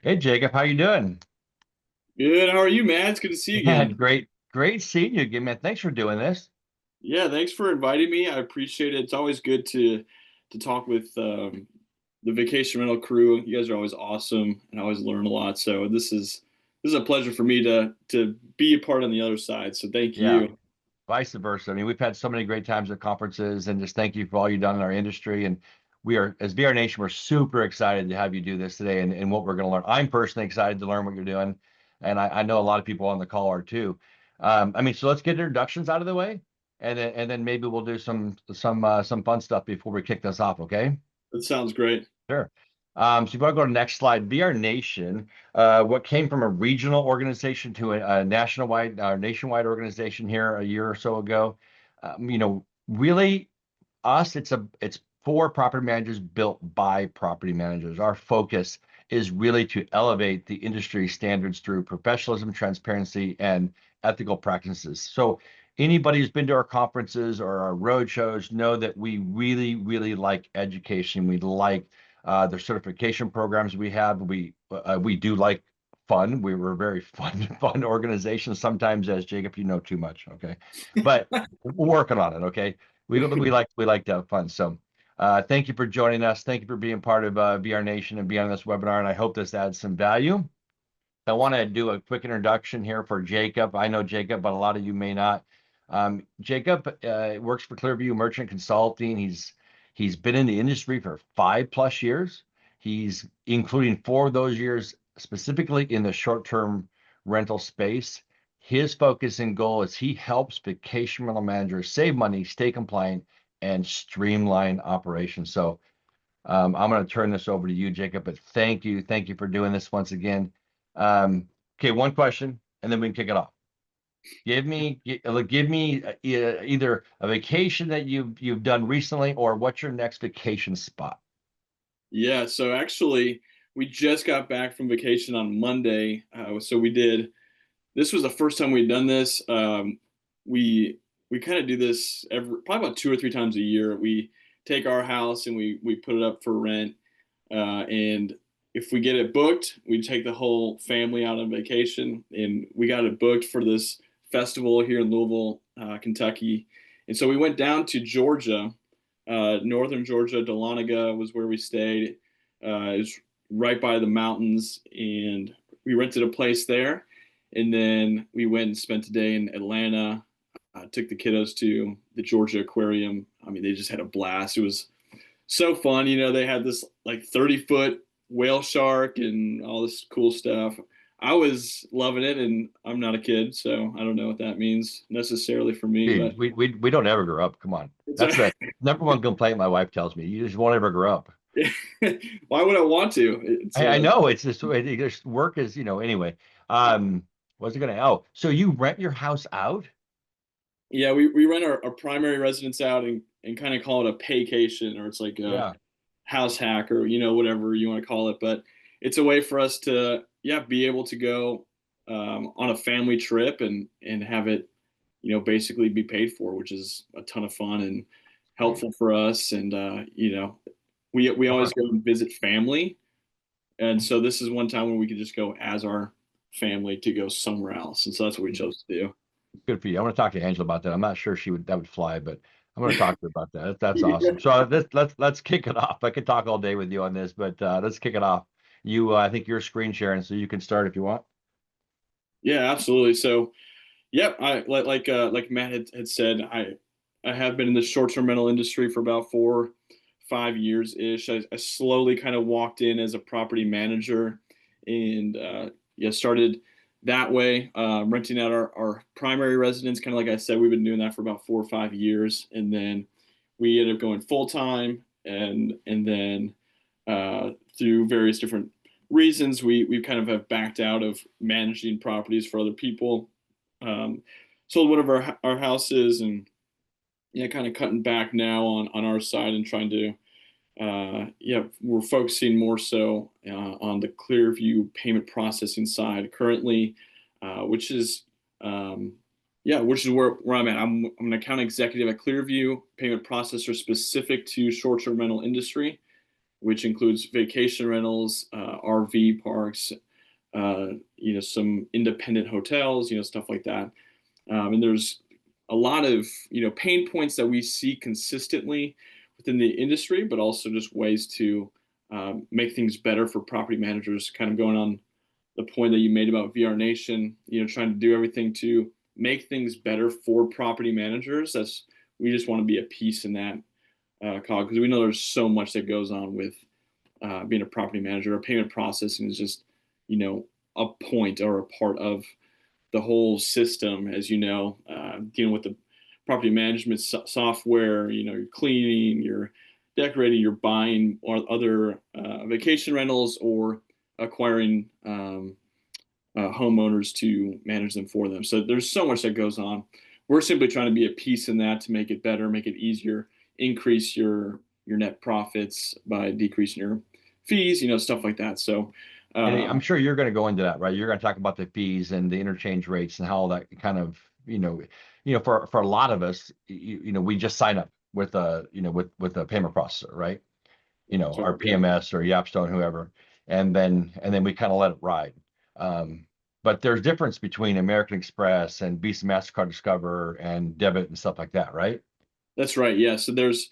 Hey Jacob, how you doing? Good. How are you, man? It's good to see you Yeah, again. great seeing you again, man. Thanks for doing this. Yeah, thanks for inviting me. I appreciate it. It's always good to talk with the vacation rental crew. You guys are always awesome, and I always learn a lot. So this is a pleasure for me to be a part on the other side. So thank Yeah, you. vice versa. I mean, we've had so many great times at conferences, and just thank you for all you've done in our industry. And we are, as VR Nation, we're super excited to have you do this today and what we're going to learn. I'm personally excited to learn what you're doing, and I know a lot of people on the call are too. I mean, so let's get introductions out of the way, and then maybe we'll do some fun stuff before we kick this off. Okay? That sounds great. Sure. So if you want to go to the next slide, VR Nation, what came from a regional organization to a nationwide organization here a year or so ago. Really us, it's for property managers built by property managers. Our focus is really to elevate the industry standards through professionalism, transparency, and ethical practices. So anybody who's been to our conferences or our road shows know that we really, really like education. We like the certification programs we have. We do like fun. We were a very fun organization. Sometimes, as Jacob, you know too much. Okay, but we're working on it. Okay, we like to have fun. So, thank you for joining us. Thank you for being part of VR Nation and being on this webinar. And I hope this adds some value. I want to do a quick introduction here for Jacob. I know Jacob, but a lot of you may not. Jacob works for ClearView Merchant Consulting. He's been in the industry for 5+ years. He's including 4 of those years specifically in the short-term rental space. His focus and goal is he helps vacation rental managers save money, stay compliant, and streamline operations. So I'm going to turn this over to you, Jacob, but thank you for doing this once again. Okay, one question, and then we can kick it off. Give me either a vacation that you've done recently, or what's your next vacation spot? Yeah. So actually, we just got back from vacation on Monday. So we did. This was the first time we'd done this. We kind of do this probably about 2 or 3 times a year. We take our house and we put it up for rent, and if we get it booked, we take the whole family out on vacation. And we got it booked for this festival here in Louisville, Kentucky. And so we went down to Georgia, northern Georgia. Dahlonega was where we stayed. It was right by the mountains, and we rented a place there. And then we went and spent a day in Atlanta. Took the kiddos to the Georgia Aquarium. I mean, they just had a blast. It was so fun. They had this like 30-foot whale shark and all this cool stuff. I was loving it, and I'm not a kid, so I don't know what that means necessarily for me, but Dude, we don't ever grow up. Come on. it's That's the number one complaint my wife tells me. You just won't ever grow up. why would I want to? It's I know it's just work is, anyway. What's it gonna, oh, so you rent your house out? Yeah, we rent our primary residence out and kind of call it a paycation, or it's like a Yeah. house hack, or whatever you want to call it. But it's a way for us to, yeah, be able to go on a family trip and have it, basically be paid for, which is a ton of fun and Sweet. helpful for us. And we always Smart. go and visit family, and so this is one time when we could just go as our family to go somewhere else, and so that's what we chose to Good for you. I want to talk to Angela about that. I'm not sure that would fly, but I'm going to talk to her about that. That's do. awesome. So let's kick it off. I could talk all day with you on this, but let's kick it off. I think you're screen sharing, so you can start if you want. Yeah, absolutely. So, yep, I like Matt had said, I have been in the short-term rental industry for about 4, 5 years ish. I slowly kind of walked in as a property manager, and yeah, started that way, renting out our primary residence. Kind of like I said, we've been doing that for about 4 or 5 years, and then we ended up going full time, and then through various different reasons, we kind of have backed out of managing properties for other people. Sold one of our houses, and yeah, kind of cutting back now on our side and trying to yeah, we're focusing more so on the ClearView payment processing side currently, which is yeah, which is where I'm at. I'm an account executive at ClearView, payment processor specific to short-term rental industry. which includes vacation rentals, RV parks, some independent hotels, stuff like that. And there's a lot of pain points that we see consistently within the industry, but also just ways to make things better for property managers. Kind of going on the point that you made about VR Nation, trying to do everything to make things better for property managers. We just want to be a piece in that cog, because we know there's so much that goes on with being a property manager. Or payment processing is just a point or a part of the whole system, as dealing with the property management software. You're cleaning, you're decorating, you're buying or other vacation rentals, or acquiring homeowners to manage them for them. So there's so much that goes on. We're simply trying to be a piece in that to make it better, make it easier, increase your net profits by decreasing your fees, stuff like that. So And I'm sure you're going to go into that, right? You're going to talk about the fees and the interchange rates and how that kind of, for a lot of us, we just sign up with with a payment processor, right? Our PMS or Yapstone, whoever, and then we kind of let it ride. But there's difference between American Express and Visa, Mastercard, Discover, and debit and stuff like that, right? That's right. Yeah. So there's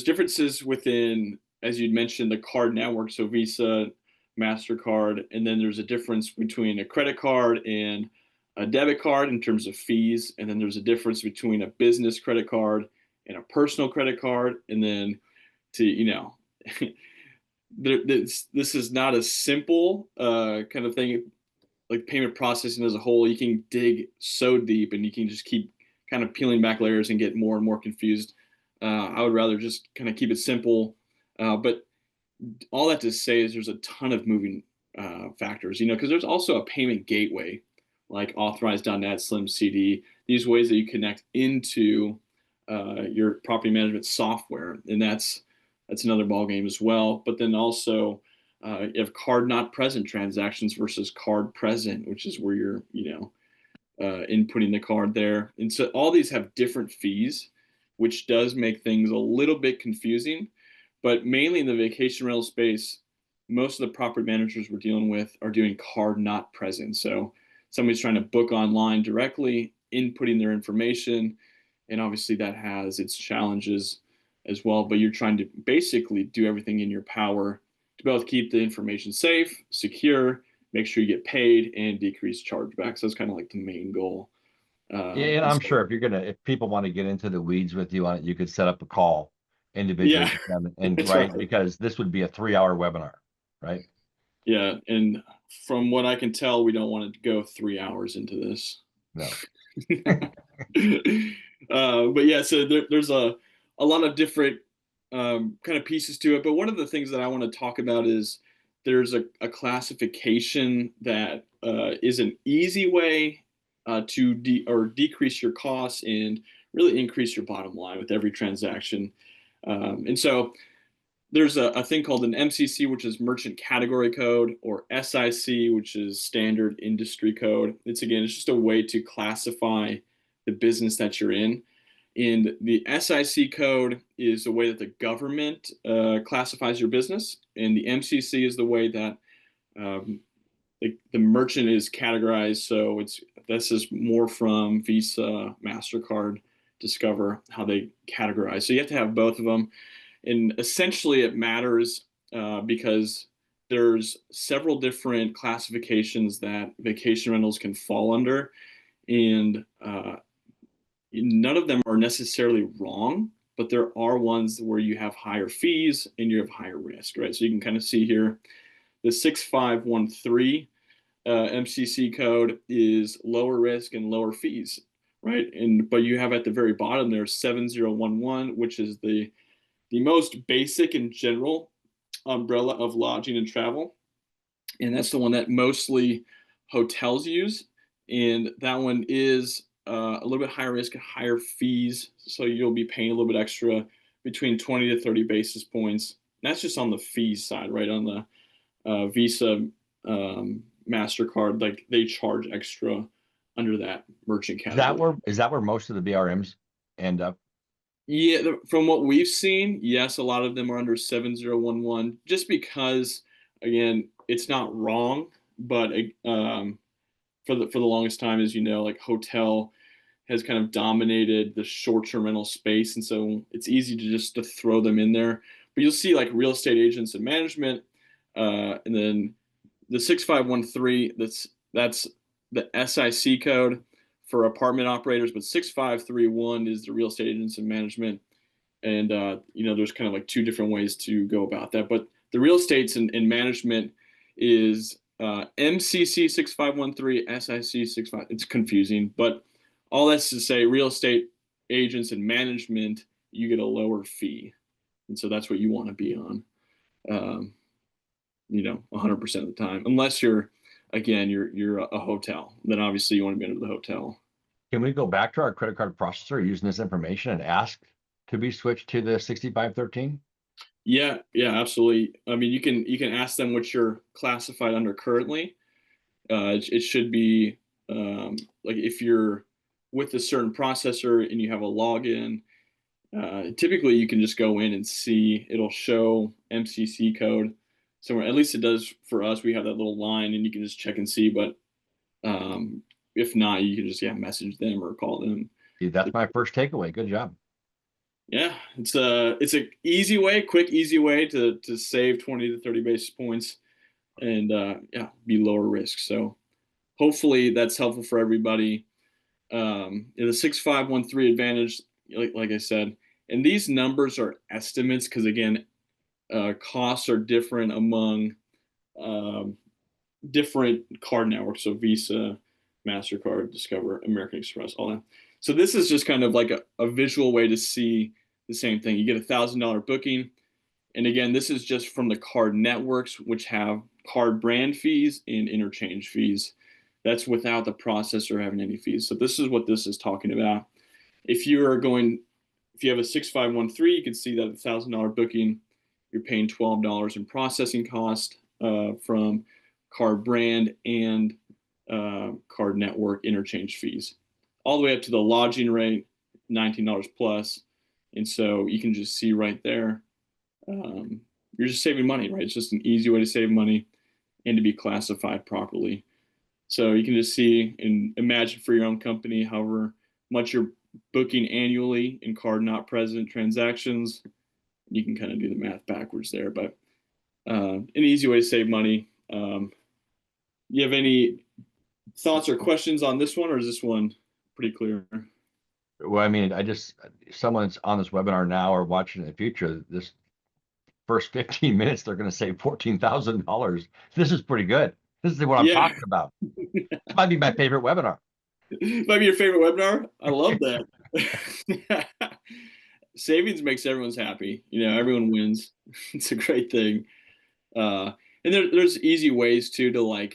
differences within, as you'd mentioned, the card network. So Visa, Mastercard, and then there's a difference between a credit card and a debit card in terms of fees, and then there's a difference between a business credit card and a personal credit card, and then to this is not a simple kind of thing. Like payment processing as a whole, you can dig so deep, and you can just keep kind of peeling back layers and get more and more confused. I would rather just kind of keep it simple. But all that to say is there's a ton of moving factors, because there's also a payment gateway like Authorize.net, Slim CD, these ways that you connect into your property management software. And that's another ballgame as well. But then also you have card not present transactions versus card present, which is where you're, inputting the card there. And so all these have different fees, which does make things a little bit confusing. But mainly in the vacation rental space, most of the property managers we're dealing with are doing card not present. So somebody's trying to book online directly, inputting their information, and obviously that has its challenges as well. But you're trying to basically do everything in your power to both keep the information safe, secure, make sure you get paid, and decrease chargebacks. That's kind of like the main goal. Yeah, and I'm sure if people want to get into the weeds with you on it, you could set up a call individually Yeah, with them, and that's right. because this would be a 3-hour webinar, right? Yeah, and from what I can tell, we don't want to go 3 hours into this. No. But yeah, so there's a lot of different kind of pieces to it. But one of the things that I want to talk about is there's a classification that is an easy way to decrease your costs and really increase your bottom line with every transaction. And so there's a thing called an MCC, which is Merchant Category Code, or SIC, which is Standard Industry Code. It's just a way to classify the business that you're in. And the SIC code is the way that the government classifies your business, and the MCC is the way that the merchant is categorized. So this is more from Visa, Mastercard, Discover, how they categorize. So you have to have both of them. And essentially it matters because there's several different classifications that vacation rentals can fall under. And none of them are necessarily wrong, but there are ones where you have higher fees and you have higher risk, right? So you can kind of see here, the 6513 MCC code is lower risk and lower fees, right? But you have at the very bottom there 7011, which is the most basic and general umbrella of lodging and travel. And that's the one that mostly hotels use. And that one is a little bit higher risk, higher fees. So you'll be paying a little bit extra, between 20 to 30 basis points. And that's just on the fees side, right? On the Visa, MasterCard, like they charge extra under that merchant category. Is that where most of the VRMs end up? Yeah, from what we've seen, yes, a lot of them are under 7011 just because again, it's not wrong, but for the longest time, as you know, like hotel has kind of dominated the short-term rental space, and so it's easy to just to throw them in there. But you'll see like real estate agents and management, and then the 6513, that's the SIC code for apartment operators, but 6531 is the real estate agents and management. And there's kind of like two different ways to go about that. But the real estates and management is MCC 6513, SIC 65. It's confusing, but all that's to say, real estate agents and management, you get a lower fee, and so that's what you want to be on. Um, 100% of the time, unless you're a hotel, then obviously you want to be under the hotel. Can we go back to our credit card processor using this information and ask to be switched to the 6513? Yeah, yeah, absolutely. I mean, you can ask them what you're classified under currently. It should be like if you're with a certain processor and you have a login. Typically, you can just go in and see it'll show MCC code somewhere. At least it does for us. We have that little line, and you can just check and see. But if not, you can just message them or call them. See, that's my first takeaway. Good job. Yeah, it's a easy way, quick, easy way to save 20 to 30 basis points and be lower risk. So hopefully that's helpful for everybody. The 6513 advantage, like I said, and these numbers are estimates because again, costs are different among um, different card networks. So Visa, Mastercard, Discover, American Express, all that. So this is just kind of like a visual way to see the same thing. You get $1,000 booking, and again, this is just from the card networks, which have card brand fees and interchange fees. That's without the processor having any fees. So this is what this is talking about. If you have a 6513, you can see that $1,000 booking, you're paying $12 in processing cost from card brand and card network interchange fees, all the way up to the lodging rate, $19 plus. And so you can just see right there, you're just saving money, right? It's just an easy way to save money and to be classified properly. So you can just see and imagine for your own company, however much you're booking annually in card not present transactions. You can kind of do the math backwards there, but an easy way to save money. You have any thoughts or questions on this one, or is this one pretty clear? Well, I mean, someone's on this webinar now or watching in the future, this first 15 minutes, they're going to save $14,000. This is pretty good. This is what I'm Yeah, talking about. This might be my favorite webinar. might be your favorite webinar. I love that. Savings makes everyone's happy. Everyone wins. It's a great thing. And there's easy ways too to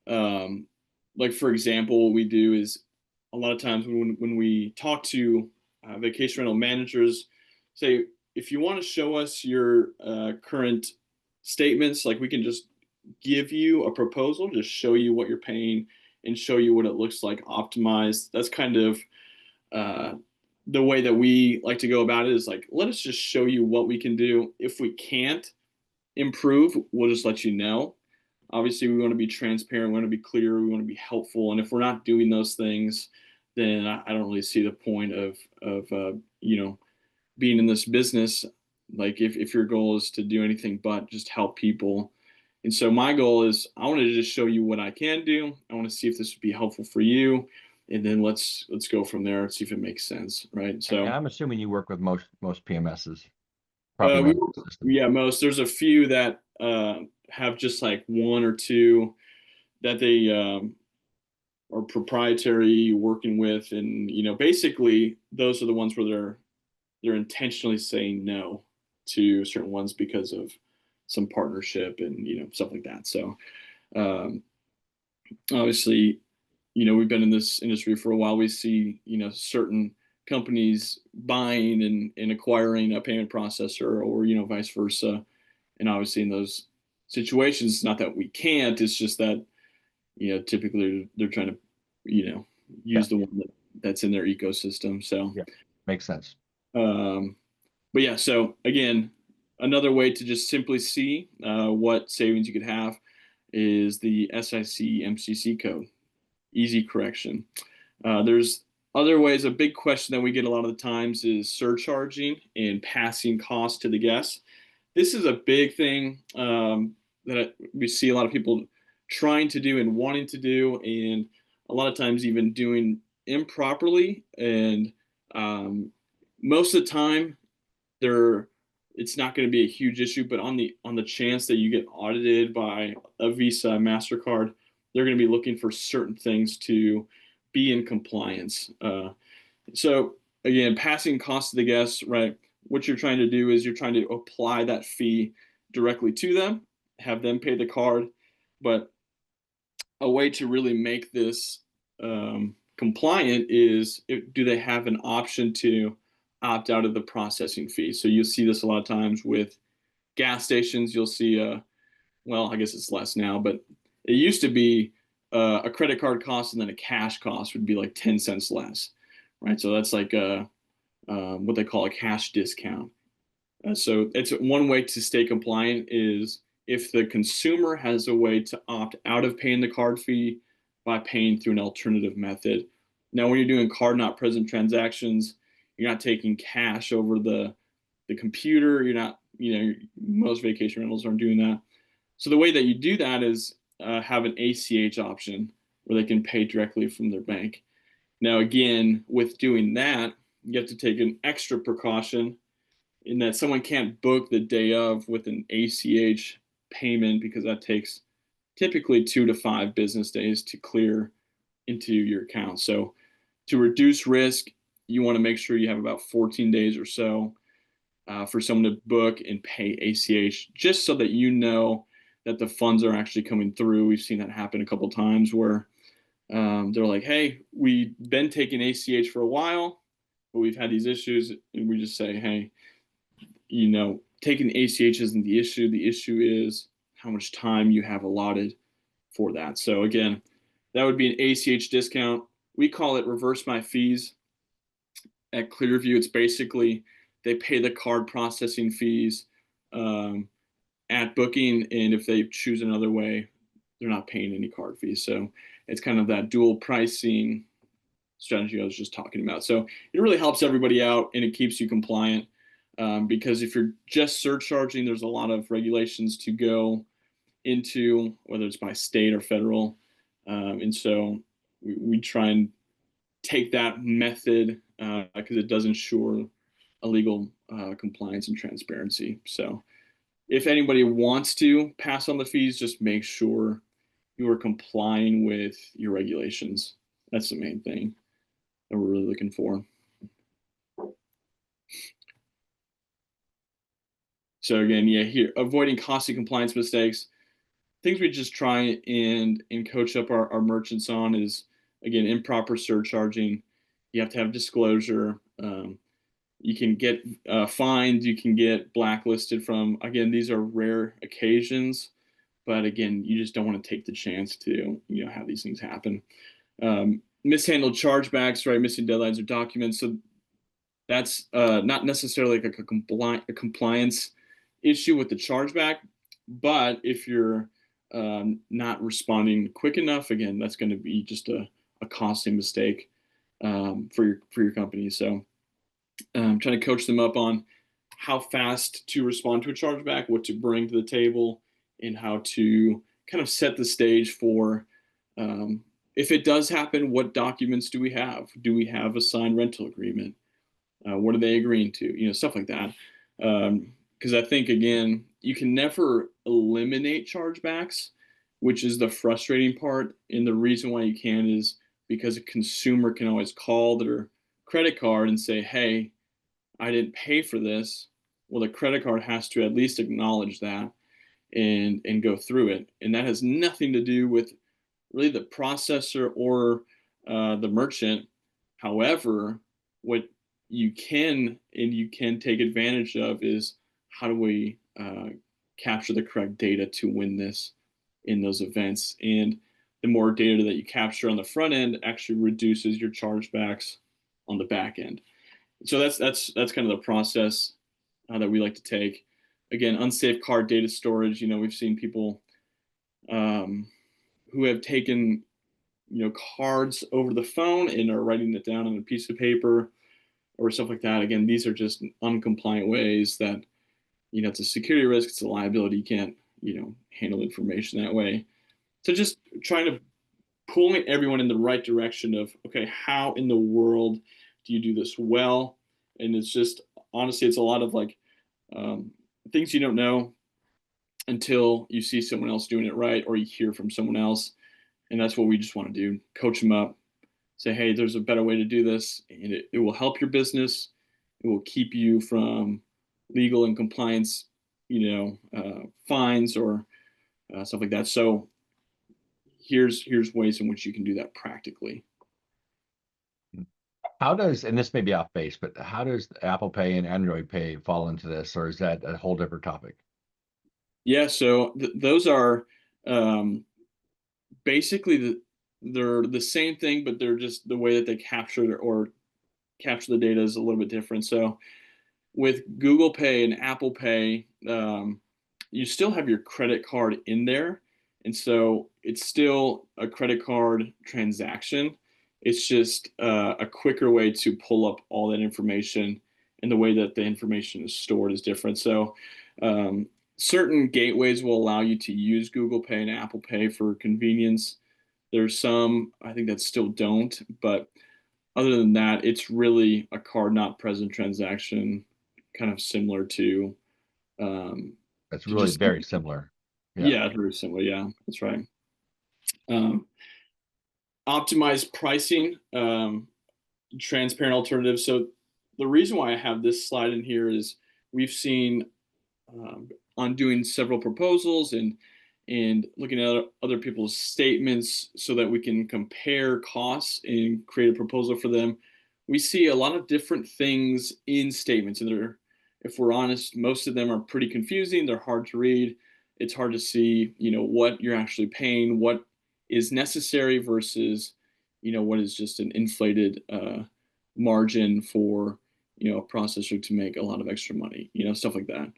um, like for example, what we do is a lot of times when we talk to vacation rental managers, say if you want to show us your current statements, like we can just give you a proposal, just show you what you're paying and show you what it looks like optimized. That's kind of uh, the way that we like to go about it is like, let us just show you what we can do. If we can't improve, we'll just let you know. Obviously, we want to be transparent, we want to be clear, we want to be helpful. And if we're not doing those things, then I don't really see the point of being in this business. Like if your goal is to do anything but just help people. And so my goal is I want to just show you what I can do. I want to see if this would be helpful for you. And then let's go from there and see if it makes sense. Right. And So I'm assuming you work with most PMSs, property we, management systems. yeah, there's a few that have just like one or two that they are proprietary working with. And, basically those are the ones where they're intentionally saying no to certain ones because of some partnership and stuff like that. So um, obviously, we've been in this industry for a while. We see certain companies buying and acquiring a payment processor, or vice versa. And obviously, in those situations, it's not that we can't. It's just that typically they're trying to Yeah, use the one that's in their ecosystem. So yeah, makes sense. But yeah, so again, another way to just simply see what savings you could have is the SIC MCC code, easy correction. There's other ways. A big question that we get a lot of the times is surcharging and passing costs to the guests. This is a big thing that we see a lot of people trying to do and wanting to do, and a lot of times even doing improperly. And most of the time, there it's not going to be a huge issue. But on the chance that you get audited by a Visa, Mastercard, they're going to be looking for certain things to be in compliance. So again, passing costs to the guests, right? What you're trying to do is you're trying to apply that fee directly to them, have them pay the card. But a way to really make this compliant is, do they have an option to opt out of the processing fee? So you'll see this a lot of times with gas stations. You'll see well, I guess it's less now, but it used to be a credit card cost and then a cash cost would be like 10 cents less, right? So that's like what they call a cash discount. So it's one way to stay compliant is if the consumer has a way to opt out of paying the card fee by paying through an alternative method. Now, when you're doing card not present transactions, you're not taking cash over the computer. You're not, most vacation rentals aren't doing that. So the way that you do that is have an ACH option where they can pay directly from their bank. Now, again, with doing that, you have to take an extra precaution in that someone can't book the day of with an ACH payment because that takes typically 2 to 5 business days to clear into your account. So to reduce risk, you want to make sure you have about 14 days or so for someone to book and pay ACH, just so that you know that the funds are actually coming through. We've seen that happen a couple of times where they're like, hey, we've been taking ACH for a while, but we've had these issues. And we just say, hey, taking ACH isn't the issue. The issue is how much time you have allotted for that. So again, that would be an ACH discount. We call it reverse my fees at ClearView. It's basically they pay the card processing fees at booking, and if they choose another way, they're not paying any card fees. So it's kind of that dual pricing strategy I was just talking about. So it really helps everybody out, and it keeps you compliant. Because if you're just surcharging, there's a lot of regulations to go into, whether it's by state or federal. And so we try and take that method because it does ensure illegal compliance and transparency. So if anybody wants to pass on the fees, just make sure you are complying with your regulations. That's the main thing that we're really looking for. So again, yeah, here, avoiding costly compliance mistakes. Things we just try and coach up our merchants on is, again, improper surcharging. You have to have disclosure. You can get fined. You can get blacklisted from, again, these are rare occasions, but again, you just don't want to take the chance to, have these things happen. Mishandled chargebacks, right? Missing deadlines or documents. So that's not necessarily like a compliance issue with the chargeback, but if you're not responding quick enough, again, that's going to be just a costly mistake for your company. So trying to coach them up on how fast to respond to a chargeback, what to bring to the table, and how to kind of set the stage for if it does happen, what documents do we have? Do we have a signed rental agreement? What are they agreeing to? Stuff like that. Because I think, again, you can never eliminate chargebacks, which is the frustrating part. And the reason why you can is because a consumer can always call their credit card and say, hey, I didn't pay for this. Well, the credit card has to at least acknowledge that and go through it. And that has nothing to do with really the processor or the merchant. However, what you can take advantage of is, how do we capture the correct data to win this in those events? And the more data that you capture on the front end actually reduces your chargebacks on the back end. So that's kind of the process that we like to take. Again, unsafe card data storage. We've seen people um, who have taken cards over the phone and are writing it down on a piece of paper or stuff like that. Again, these are just uncompliant ways that it's a security risk, it's a liability. You can't handle information that way. So just trying to pulling everyone in the right direction of, okay, how in the world do you do this well? And it's just, honestly, it's a lot of like um, things you don't know until you see someone else doing it right or you hear from someone else. And that's what we just want to do: coach them up, say, hey, there's a better way to do this, and it will help your business. It will keep you from legal and compliance, fines or stuff like that. So here's ways in which you can do that practically. How does, and this may be off base, but how does Apple Pay and Android Pay fall into this, or is that a whole different topic? Yeah, so those are um, basically they're the same thing, but they're just the way that they capture the data is a little bit different. So with Google Pay and Apple Pay, you still have your credit card in there. And so it's still a credit card transaction. It's just a quicker way to pull up all that information, and the way that the information is stored is different. So um, certain gateways will allow you to use Google Pay and Apple Pay for convenience. There's some, I think, that still don't, but other than that, it's really a card not present transaction, kind of similar um, That's to really just, very similar. Yeah. yeah, very similar. Yeah, that's right. Um, Optimized pricing, transparent alternatives. So the reason why I have this slide in here is we've seen on doing several proposals and looking at other people's statements so that we can compare costs and create a proposal for them. We see a lot of different things in statements, and if we're honest, most of them are pretty confusing. They're hard to read. It's hard to see, what you're actually paying, what is necessary versus, what is just an inflated margin for, a processor to make a lot of extra money, stuff like that.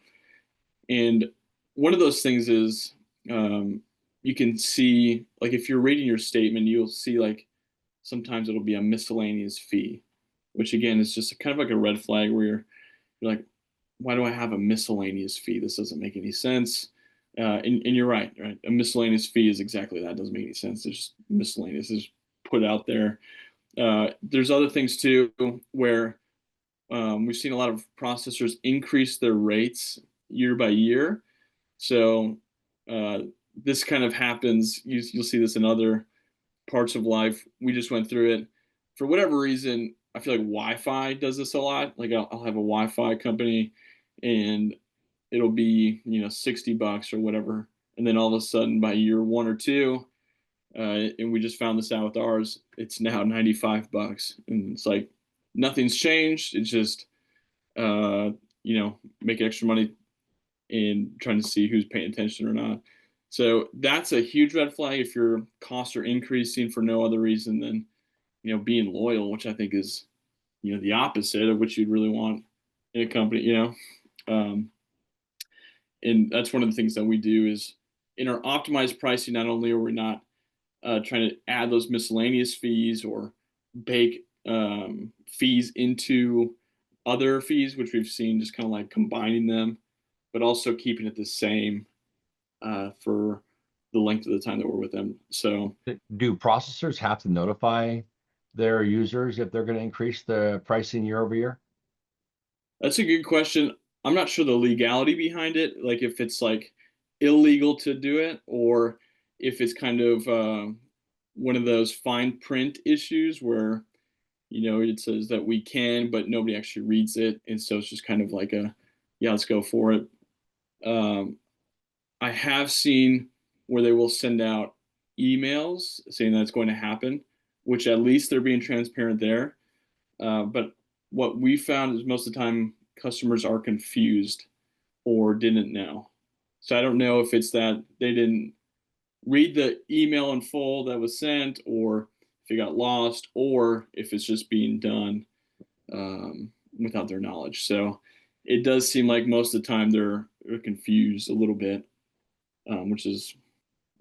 And one of those things is you can see, like, if you're reading your statement, you'll see, like, sometimes it'll be a miscellaneous fee, which again is just kind of like a red flag where you're like, why do I have a miscellaneous fee? This doesn't make any sense. And you're right, right? A miscellaneous fee is exactly that. It doesn't make any sense. It's just miscellaneous. It's put out there. There's other things too where we've seen a lot of processors increase their rates year by year. So uh, this kind of happens. You'll see this in other parts of life. We just went through it. For whatever reason, I feel like Wi-Fi does this a lot. Like I'll have a Wi-Fi company, and it'll be $60 or whatever, and then all of a sudden by year one or two, and we just found this out with ours, it's now $95, and it's like nothing's changed. It's just uh, make extra money and trying to see who's paying attention or not. So that's a huge red flag if your costs are increasing for no other reason than being loyal, which I think is the opposite of what you'd really want in a company. Um, and that's one of the things that we do is in our optimized pricing. Not only are we not trying to add those miscellaneous fees or bake fees into other fees, which we've seen just kind of like combining them, but also keeping it the same for the length of the time that we're with them. So Do processors have to notify their users if they're going to increase the pricing year over year? that's a good question. I'm not sure the legality behind it, like if it's like illegal to do it, or if it's kind of one of those fine print issues where it says that we can, but nobody actually reads it, and so it's just kind of like a yeah, let's go for it. Um, I have seen where they will send out emails saying that it's going to happen, which at least they're being transparent there. But what we found is most of the time customers are confused or didn't know. So I don't know if it's that they didn't read the email in full that was sent, or if it got lost, or if it's just being done without their knowledge. So it does seem like most of the time they're confused a little bit, which is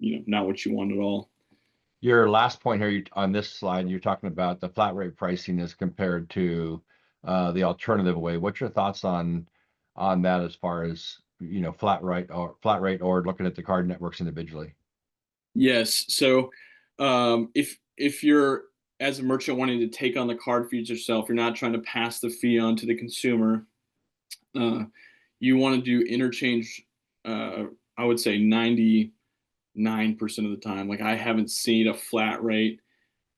not what you want at all. Your last point here on this slide, you're talking about the flat rate pricing as compared to the alternative way. What's your thoughts on that as far as flat rate or looking at the card networks individually? Yes. So if you're as a merchant wanting to take on the card fees yourself, you're not trying to pass the fee on to the consumer. Uh, you want to do interchange. I would say 99% of the time. Like I haven't seen a flat rate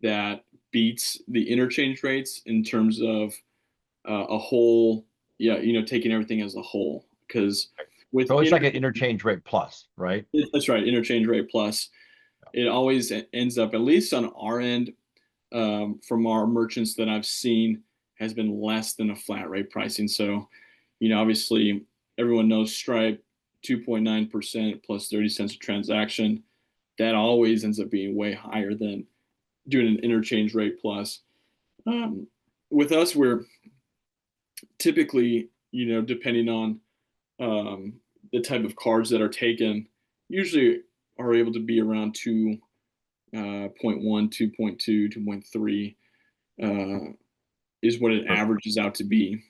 that beats the interchange rates in terms of a whole. Yeah, taking everything as a whole. Because with So it's like an interchange rate plus, right? that's right, interchange rate plus. It always ends up, at least on our end, from our merchants that I've seen, has been less than a flat rate pricing. So, obviously everyone knows Stripe, 2.9% plus 30 cents a transaction. That always ends up being way higher than doing an interchange rate plus. Um, with us, we're typically, depending on the type of cards that are taken, usually are able to be around 2.1, 2.2, 2.3 is what it Or averages out to be.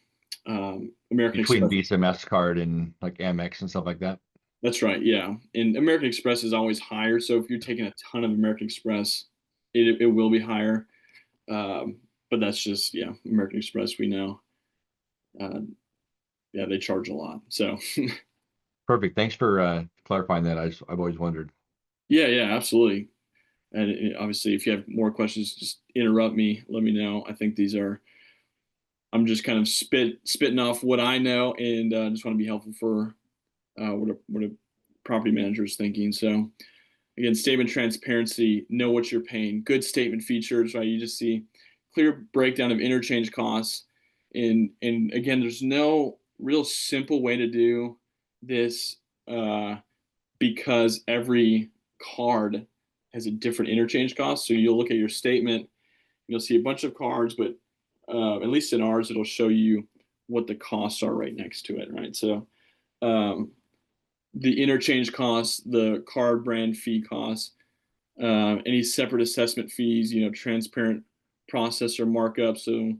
American between Express, Visa, MasterCard, and like Amex and stuff like that. that's right, yeah. And American Express is always higher. So if you're taking a ton of American Express, it will be higher. Um, but that's just, yeah, American Express, we know. Uh, yeah, they charge a lot. So Perfect. Thanks for clarifying that. I've always wondered. yeah, absolutely. And obviously, if you have more questions, just interrupt me. Let me know. I think I'm just kind of spitting off what I know, and just want to be helpful for what a property manager is thinking. So again, statement transparency, know what you're paying. Good statement features, right? You just see clear breakdown of interchange costs, and again, there's no real simple way to do this because every card has a different interchange cost. So you'll look at your statement, you'll see a bunch of cards, but at least in ours, it'll show you what the costs are right next to it, right? So um, the interchange costs, the card brand fee costs, any separate assessment fees, transparent processor markup. So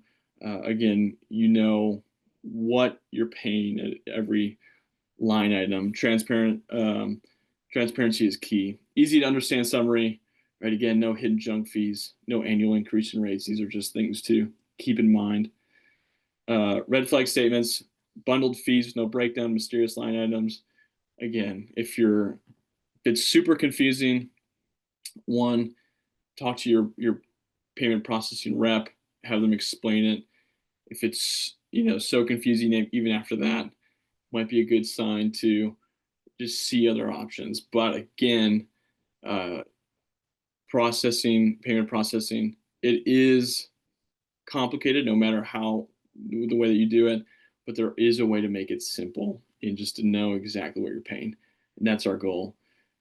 again, what you're paying at every line item. Transparency is key. Easy to understand summary, right? Again, no hidden junk fees, no annual increase in rates. These are just things to keep in mind. Red flag statements, bundled fees with no breakdown, mysterious line items. Again, if it's super confusing, one, talk to your payment processing rep, have them explain it. If it's so confusing, even after that, might be a good sign to just see other options. But again, uh, payment processing, it is complicated no matter how the way that you do it, but there is a way to make it simple and just to know exactly what you're paying. And that's our goal.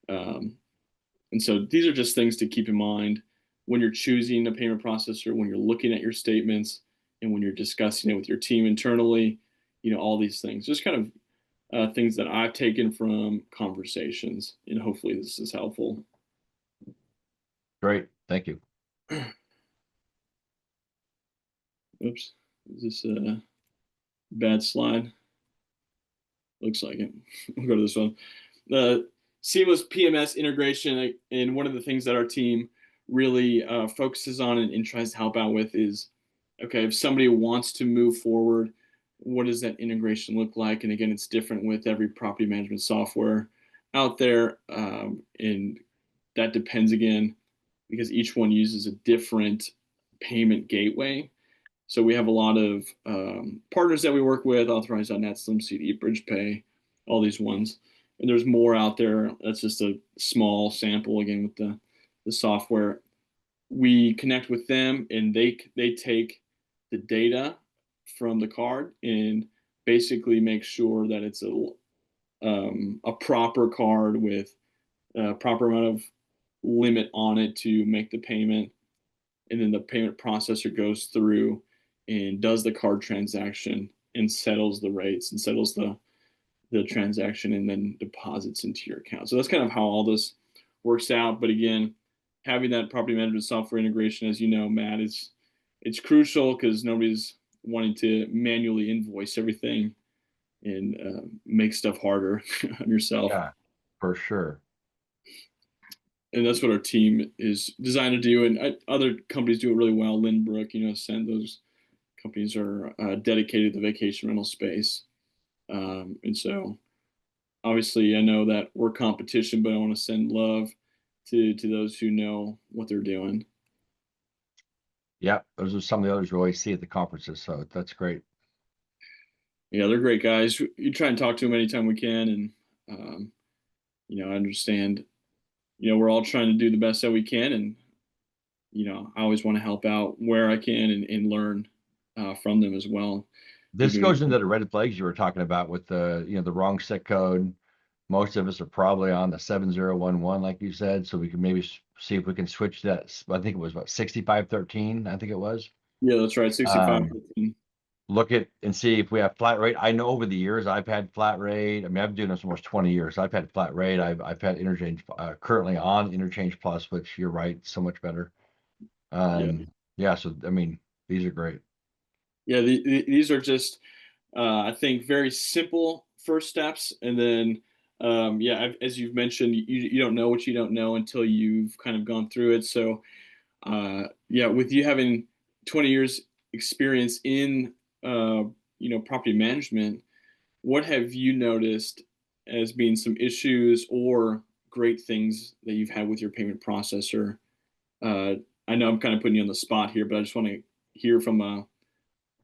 Um, and so these are just things to keep in mind when you're choosing a payment processor, when you're looking at your statements, and when you're discussing it with your team internally, all these things, just kind of things that I've taken from conversations, and hopefully this is helpful. Great. Thank you. Oops, is this a bad slide? Looks like it. We'll go to this one. The seamless PMS integration, and one of the things that our team really focuses on and tries to help out with is, okay, if somebody wants to move forward, what does that integration look like? And again, it's different with every property management software out there, and that depends again because each one uses a different payment gateway. So we have a lot of partners that we work with, Authorize.net, SlimCD, BridgePay, all these ones. And there's more out there. That's just a small sample again with the software. We connect with them, and they take the data from the card and basically make sure that it's a proper card with a proper amount of limit on it to make the payment. And then the payment processor goes through and does the card transaction and settles the rates and settles the transaction and then deposits into your account. So that's kind of how all this works out. But again, having that property management software integration, as you know, Matt, is it's crucial because nobody's wanting to manually invoice everything and make stuff harder on yourself. Yeah, for sure. And that's what our team is designed to do. And other companies do it really well. Lindbrook, Send, those companies are dedicated to the vacation rental space. And so obviously I know that we're competition, but I want to send love to those who know what they're doing. Yeah, those are some of the others we always see at the conferences. So that's great. Yeah, they're great guys. You try and talk to them anytime we can. And, I understand, we're all trying to do the best that we can. And, I always want to help out where I can and learn from them as well. This goes into the red flags you were talking about with the wrong SIC code. Most of us are probably on the 7011, like you said, so we can maybe see if we can switch that. I think it was what, 6513, I think it was. Yeah, that's right. 65. Look at and see if we have flat rate. I know over the years I've had flat rate. I mean, I've been doing this almost 20 years. I've had flat rate. I've had interchange, currently on interchange plus, which you're right, so much better. Yeah. Yeah, so I mean, these are great. Yeah, these are just, I think, very simple first steps. And then, yeah, as you've mentioned, you don't know what you don't know until you've kind of gone through it. So, yeah, with you having 20 years experience in, property management, what have you noticed as being some issues or great things that you've had with your payment processor? I know I'm kind of putting you on the spot here, but I just want to hear from a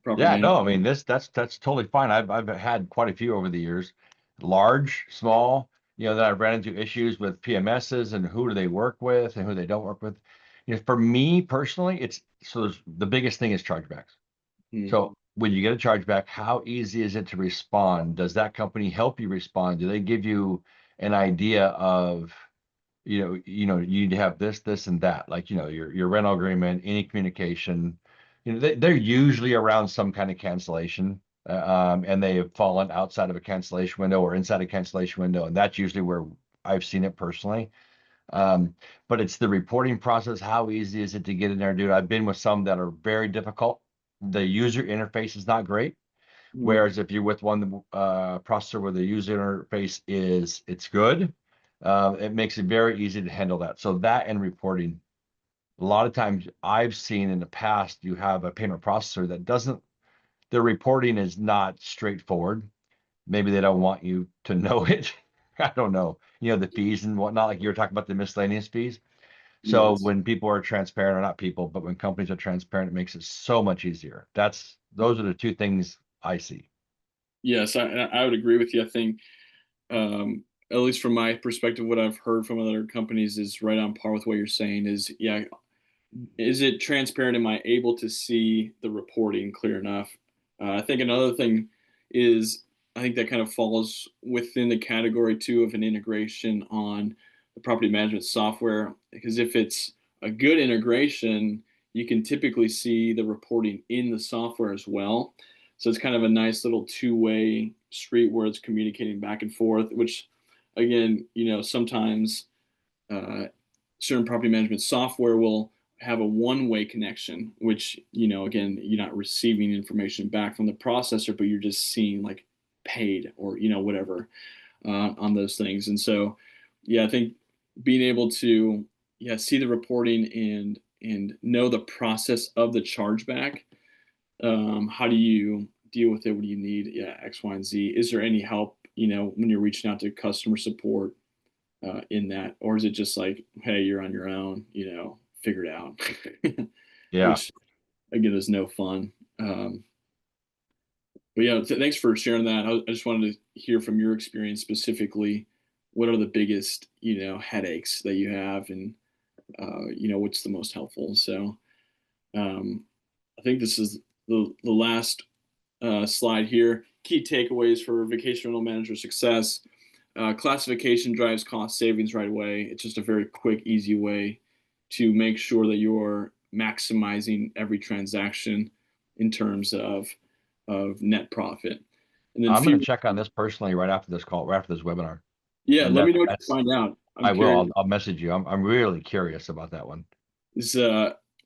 property Yeah, manager. no, I mean that's totally fine. I've had quite a few over the years, large, small. That I've ran into issues with PMSs and who do they work with and who they don't work with. For me personally, the biggest thing is chargebacks. Hmm. So when you get a chargeback, how easy is it to respond? Does that company help you respond? Do they give you an idea of, you need to have this, and that, like, your rental agreement, any communication, they're usually around some kind of cancellation, and they have fallen outside of a cancellation window or inside a cancellation window, and that's usually where I've seen it personally. Um, but it's the reporting process. How easy is it to get in there, dude? I've been with some that are very difficult. The user interface is not great. Hmm. Whereas if you're with one processor where the user interface it's good, it makes it very easy to handle that. So that and reporting. A lot of times I've seen in the past, you have a payment processor that doesn't, their reporting is not straightforward. Maybe they don't want you to know it. I don't know. The fees and whatnot, like you were talking about the miscellaneous fees. So Yes. when people are transparent, or not people, but when companies are transparent, it makes it so much easier. Those are the two things I see. Yes, I would agree with you. I think, at least from my perspective, what I've heard from other companies is right on par with what you're saying. Is, yeah, is it transparent? Am I able to see the reporting clear enough? I think another thing is, I think that kind of falls within the category too of an integration on the property management software. Because if it's a good integration, you can typically see the reporting in the software as well. So it's kind of a nice little two-way street where it's communicating back and forth, which again, sometimes uh, certain property management software will have a one-way connection, which, again, you're not receiving information back from the processor, but you're just seeing like paid or, whatever on those things. And so, yeah, I think being able to, yeah, see the reporting and know the process of the chargeback. How do you deal with it? What do you need? Yeah, X, Y, and Z. Is there any help, when you're reaching out to customer support in that, or is it just like, hey, you're on your own, figure it out, Yeah. which again is no fun. But yeah, thanks for sharing that. I just wanted to hear from your experience specifically. What are the biggest, headaches that you have, and what's the most helpful? So um, I think this is the last slide here. Key takeaways for vacation rental manager success. Classification drives cost savings right away. It's just a very quick, easy way to make sure that you're maximizing every transaction. in terms of net profit. And then I'm going fee, to check on this personally right after this call, right after this webinar. yeah, And let me know what you that's find out. I'm I will. curious. I'll message you. I'm really curious about that one. Is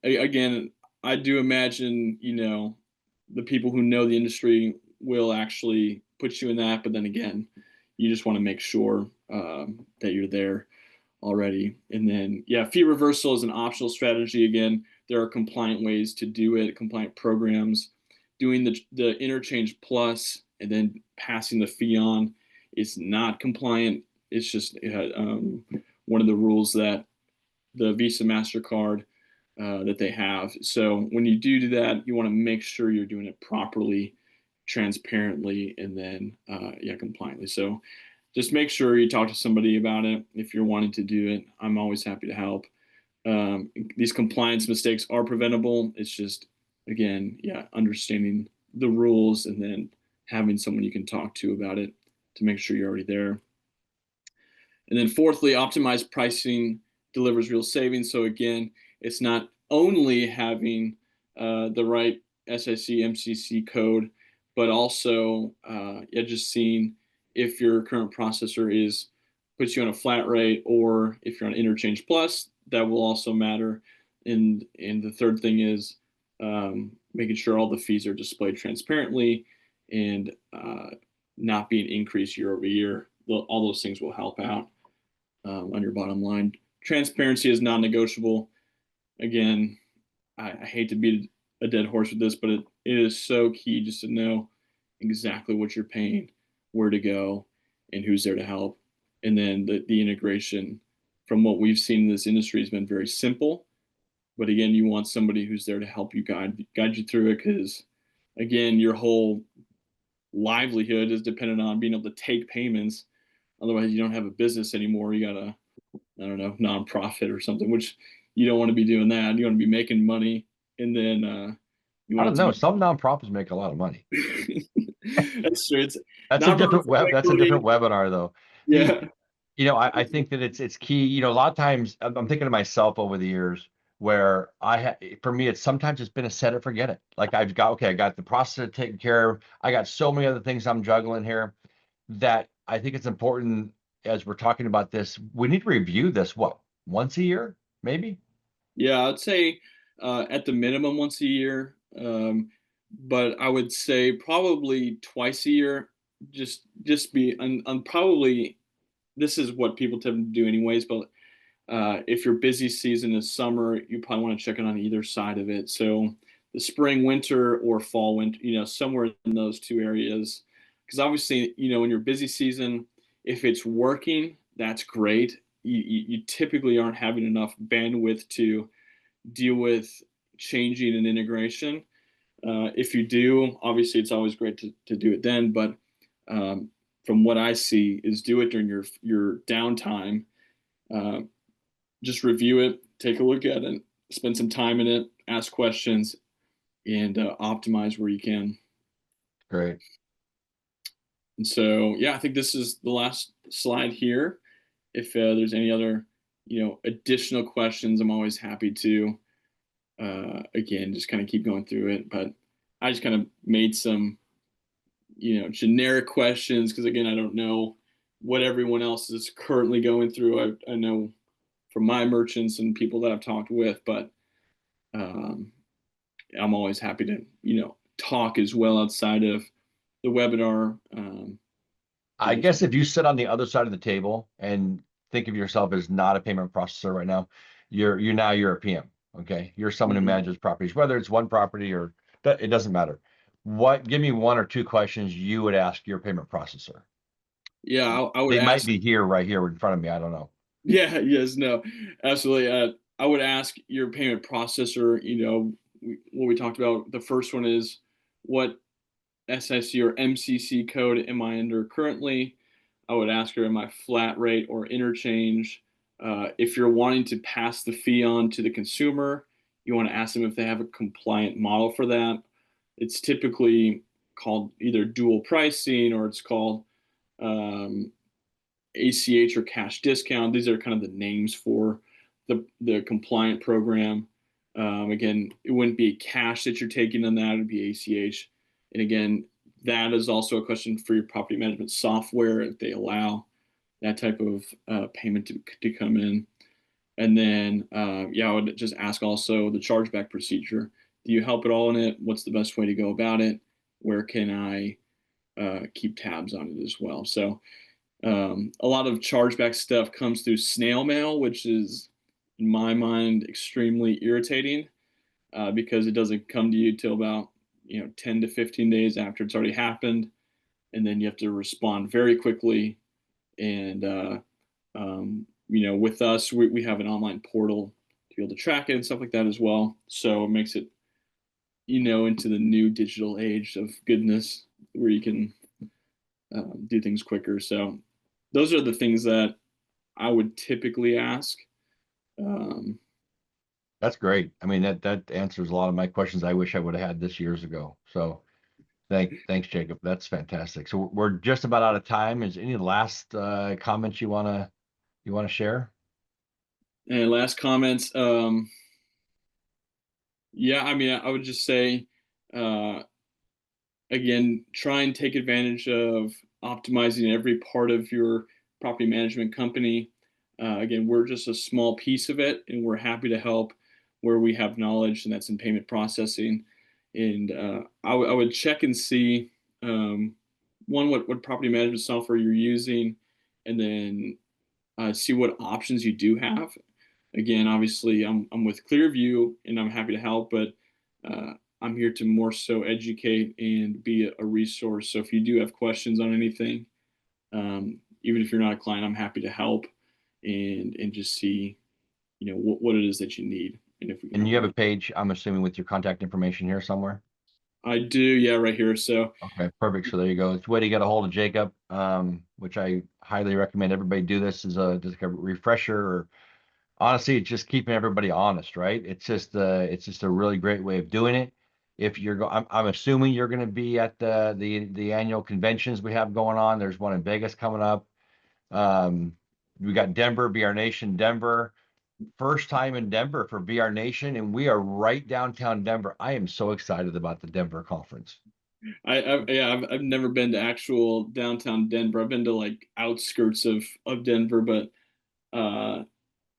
again, I do imagine, the people who know the industry will actually put you in that, but then again, you just want to make sure that you're there already. And then, yeah, fee reversal is an optional strategy. Again, there are compliant ways to do it, compliant programs. Doing the interchange plus and then passing the fee on is not compliant. It's just one of the rules that the Visa Mastercard that they have. So when you do that, you want to make sure you're doing it properly, transparently, and then compliantly. So just make sure you talk to somebody about it if you're wanting to do it. I'm always happy to help. These compliance mistakes are preventable. It's just, again, understanding the rules and then having someone you can talk to about it to make sure you're already there. And then fourthly, optimized pricing delivers real savings. So again, it's not only having the right SIC MCC code, but also just seeing if your current processor puts you on a flat rate, or if you're on Interchange Plus, that will also matter. And the third thing is making sure all the fees are displayed transparently and not being increased year over year. All those things will help out on your bottom line. Transparency is non-negotiable. Again, I hate to beat a dead horse with this, but it is so key just to know exactly what you're paying, where to go, and who's there to help. And then the integration, from what we've seen in this industry, has been very simple. But again, you want somebody who's there to help you guide you through it, because again, your whole livelihood is dependent on being able to take payments. Otherwise, you don't have a business anymore. You got a, I don't know, nonprofit or something, which you don't want to be doing that. You want to be making money, and then you I want don't it to know. be. Some nonprofits make a lot of money. That's true. It's That's a different nonprofits web. make That's a money. different webinar, though. The, Yeah, I think that it's key. A lot of times I'm thinking to myself over the years where for me, it's sometimes it's been a set it, forget it. Like I got the process taken care of. I got so many other things I'm juggling here that I think it's important as we're talking about this. We need to review this, what, once a year, maybe? yeah. I'd say at the minimum once a year, but I would say probably twice a year. Just be and probably this is what people tend to do anyways. But if your busy season is summer, you probably want to check in on either side of it. So the spring, winter, or fall, winter, somewhere in those two areas. Because obviously, in your busy season, if it's working, that's great. You typically aren't having enough bandwidth to deal with changing an integration. If you do, obviously, it's always great to do it then. But from what I see, is do it during your downtime. Uh, just review it, take a look at it, spend some time in it, ask questions, and optimize where you can. Great. And so, yeah, I think this is the last slide here. If there's any other, additional questions, I'm always happy to, again, just kind of keep going through it. But I just kind of made some, generic questions because, again, I don't know what everyone else is currently going through. I know from my merchants and people that I've talked with, but um, I'm always happy to, talk as well outside of the webinar. I guess if you sit on the other side of the table and think of yourself as not a payment processor right now, you're a PM. Okay, you're someone who Mhm. manages properties, whether it's one property or it doesn't matter. Give me one or two questions you would ask your payment processor. Yeah, I would They might ask. be right here in front of me. I don't know. Yeah, yes, no, absolutely. I would ask your payment processor. What we talked about. The first one is what SIC or MCC code am I under currently? I would ask her, am I flat rate or interchange? If you're wanting to pass the fee on to the consumer, you want to ask them if they have a compliant model for that. It's typically called either dual pricing, or it's called um, ACH or cash discount. These are kind of the names for the compliant program. Again, it wouldn't be cash that you're taking on that, it'd be ACH. And again, that is also a question for your property management software if they allow that type of payment to come in. And then, yeah, I would just ask also the chargeback procedure. Do you help at all in it? What's the best way to go about it? Where can I keep tabs on it as well? So, a lot of chargeback stuff comes through snail mail, which is, in my mind, extremely irritating because it doesn't come to you till about 10 to 15 days after it's already happened, and then you have to respond very quickly. And with us, we have an online portal to be able to track it and stuff like that as well. So it makes it into the new digital age of goodness where you can do things quicker. So those are the things that I would typically ask. Um, That's great. I mean, that answers a lot of my questions I wish I would have had this years ago. So thanks, Jacob. That's fantastic. So we're just about out of time. Is any last comments you wanna share? and last comments. Yeah, I mean, I would just say, uh, again, try and take advantage of optimizing every part of your property management company. Again, we're just a small piece of it, and we're happy to help where we have knowledge, and that's in payment processing. And I would check and see one what property management software you're using, and then see what options you do have. Again, obviously, I'm with ClearView, and I'm happy to help, but uh, I'm here to more so educate and be a resource. So if you do have questions on anything, even if you're not a client, I'm happy to help and just see what it is that you need and if we can And help you you have a out. page, I'm assuming, with your contact information here somewhere. I do, yeah, right here. So Okay, perfect. So there you go. It's a way to get a hold of Jacob, which I highly recommend everybody do. This is just like a refresher, or honestly, it's just keeping everybody honest, right? It's just a really great way of doing it. If you're I'm assuming you're going to be at the annual conventions we have going on. There's one in Vegas coming up. Um, we got Denver, VR Nation, Denver. First time in Denver for VR Nation, and we are right downtown Denver. I am so excited about the Denver conference. I've never been to actual downtown Denver. I've been to like outskirts of Denver, but uh,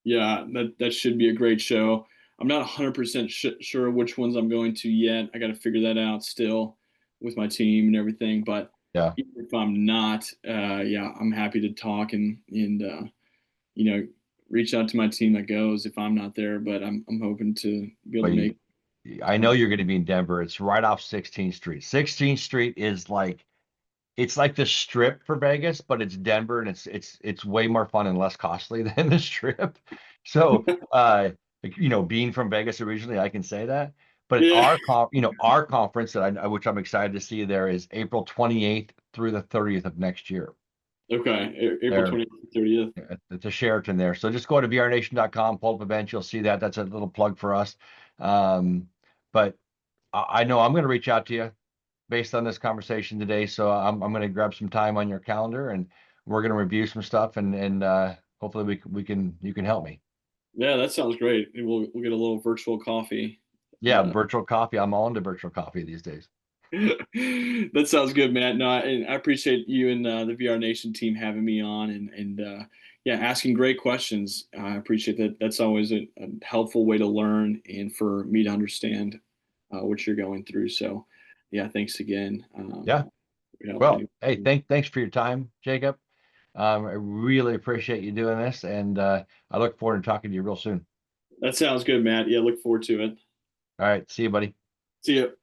yeah, that should be a great show. I'm not 100% sure which ones I'm going to yet. I got to figure that out still with my team and everything. But Yeah, even if I'm not, yeah, I'm happy to talk and you know reach out to my team that goes if I'm not there. But I'm hoping to be able but to make. I know you're going to be in Denver. It's right off 16th Street. 16th Street is like it's like the strip for Vegas, but it's Denver, and it's way more fun and less costly than the strip. So, being from Vegas originally, I can say that. But Yeah. our conference that which I'm excited to see you there is April 28th through the 30th of next year. Okay. April There 20th, 30th. at the Sheraton there. So just go to vrnation.com, pull up events, you'll see that. That's a little plug for us. Um, but I know I'm going to reach out to you based on this conversation today. So I'm going to grab some time on your calendar, and we're going to review some stuff, and hopefully you can help me. Yeah, that sounds great. We'll get a little virtual coffee. Yeah, Uh, virtual coffee. I'm all into virtual coffee these days. that sounds good, Matt. No, and I appreciate you and the VR Nation team having me on and yeah, asking great questions. I appreciate that. That's always a helpful way to learn and for me to understand what you're going through. So, yeah, thanks again. Yeah. We help Well, any. hey, thanks for your time, Jacob. I really appreciate you doing this, and I look forward to talking to you real soon. That sounds good, Matt. Yeah, look forward to it. All right. See you, buddy. See you.